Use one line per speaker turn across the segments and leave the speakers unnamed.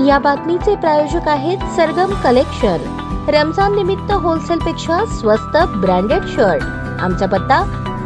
या बातमीचे प्रायोजक आहेत सरगम कलेक्शन। रमजान निमित्त होलसेल पेक्षा स्वस्त ब्रँडेड शर्ट। आमचा पत्ता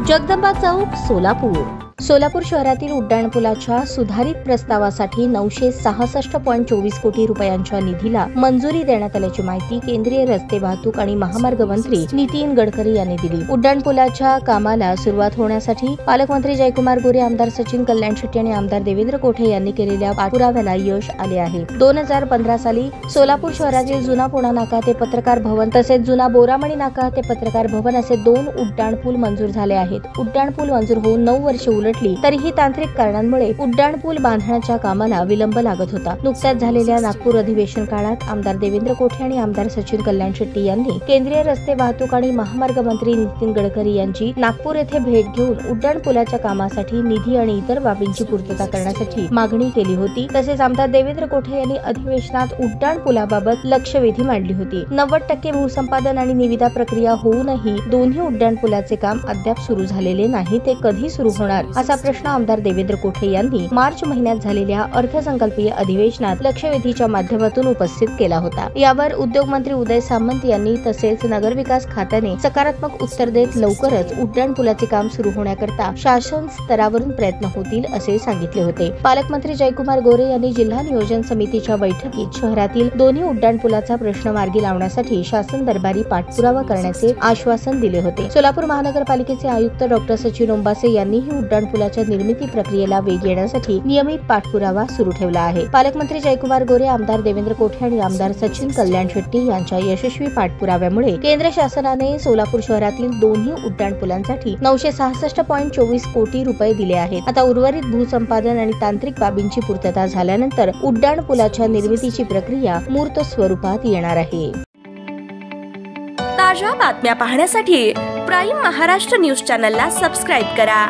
जगदंबा चौक, सोलापूर। सोलापूर शहरातील उड्डाणपुलाच्या सुधारित प्रस्तावासाठी 966.24 कोटी रुपयांच्या निधीला मंजुरी देण्यात आल्याची माहिती केंद्रीय रस्ते वाहतूक आणि महामार्ग मंत्री नितीन गडकरी यांनी दिली। उड्डाणपुलाच्या कामाला सुरुवात होण्यासाठी पालकमंत्री जयकुमार गोरे, आमदार सचिन कल्याण शेट्टी आणि आमदार देवेंद्र कोठे यांनी केलेल्या पाठपुराव्याला यश आले आहे। 2015 साली सोलापूर शहरातील जुना पुणा नाका ते पत्रकार भवन तसेच जुना बोरामणी नाका ते पत्रकार भवन असे 2 उड्डाणपूल मंजूर झाले आहेत। उड्डाणपूल मंजूर होऊन 9 वर्षे उलटली तरीही तांत्रिक कारणांमुळे उड्डाणपूल बांधण्याच्या कामाला विलंब लागत होता। नुकत्याच झालेल्या नागपूर अधिवेशन काळात आमदार देवेंद्र कोठे आणि आमदार सचिन कल्याण शेट्टी यांनी केंद्रीय रस्ते वाहतूक आणि महामार्ग मंत्री नितीन गडकरी यांची नागपूर येथे भेट घेऊन उड्डाणपुलाच्या कामासाठी निधी आणि इतर बाबींची पूर्तता करण्यासाठी मागणी केली होती। तसेच आमदार देवेंद्र कोठे यांनी अधिवेशनात उड्डाणपुलाबाबत लक्षवेधी मांडली होती। 90% भूसंपादन आणि निविदा प्रक्रिया होऊनही दोन्ही उड्डाणपुलाचे काम अद्याप सुरू झालेले नाही। ते कधी सुरू होणार असा प्रश्न आमदार देवेंद्र कोठे यांनी मार्च महिन्यात झालेल्या अर्थसंकल्पीय अधिवेशनात लक्षवेधीच्या माध्यमातून उपस्थित केला होता। यावर उद्योग मंत्री उदय सामंत यांनी तसेच नगरविकास खात्याने सकारात्मक उत्तर देत लवकरच उड्डाणपुलाचे काम सुरू होण्याकरता शासन स्तरावरून प्रयत्न होतील असे सांगितले होते। पालकमंत्री जयकुमार गोरे यांनी जिल्हा नियोजन समितीच्या बैठकीत शहरातील दोन्ही उड्डाणपुलाचा प्रश्न मार्गी लावण्यासाठी शासन दरबारी पाठपुरावा करण्याचे आश्वासन दिले होते। सोलापूर महानगरपालिकेचे आयुक्त डॉ. सचिन ओंबासे यांनीही उड्डाणपुलाच्या निर्मिती प्रक्रियेला वेग येण्यासाठी नियमित पाठपुरावा सुरू ठेवला आहे। पालकमंत्री जयकुमार गोरे, आमदार देवेंद्र कोठे आणि आमदार सचिन कल्याण शेट्टी यांच्या यशस्वी पाठपुराव्यामुळे केंद्र शासनाने सोलापूर शहरातील दोन्ही उड्डाणपुलांसाठी 966.24 कोटी रुपये दिले आहेत। आता उर्वरित भूसंपादन आणि तांत्रिक बाबींची पूर्तता झाल्यानंतर उड्डाणपुलाच्या निर्मितीची प्रक्रिया मूर्त स्वरूपात येणार आहे।
ताज्या बातम्या पाहण्यासाठी प्राईम महाराष्ट्र न्यूज चॅनलला सबस्क्राईब करा।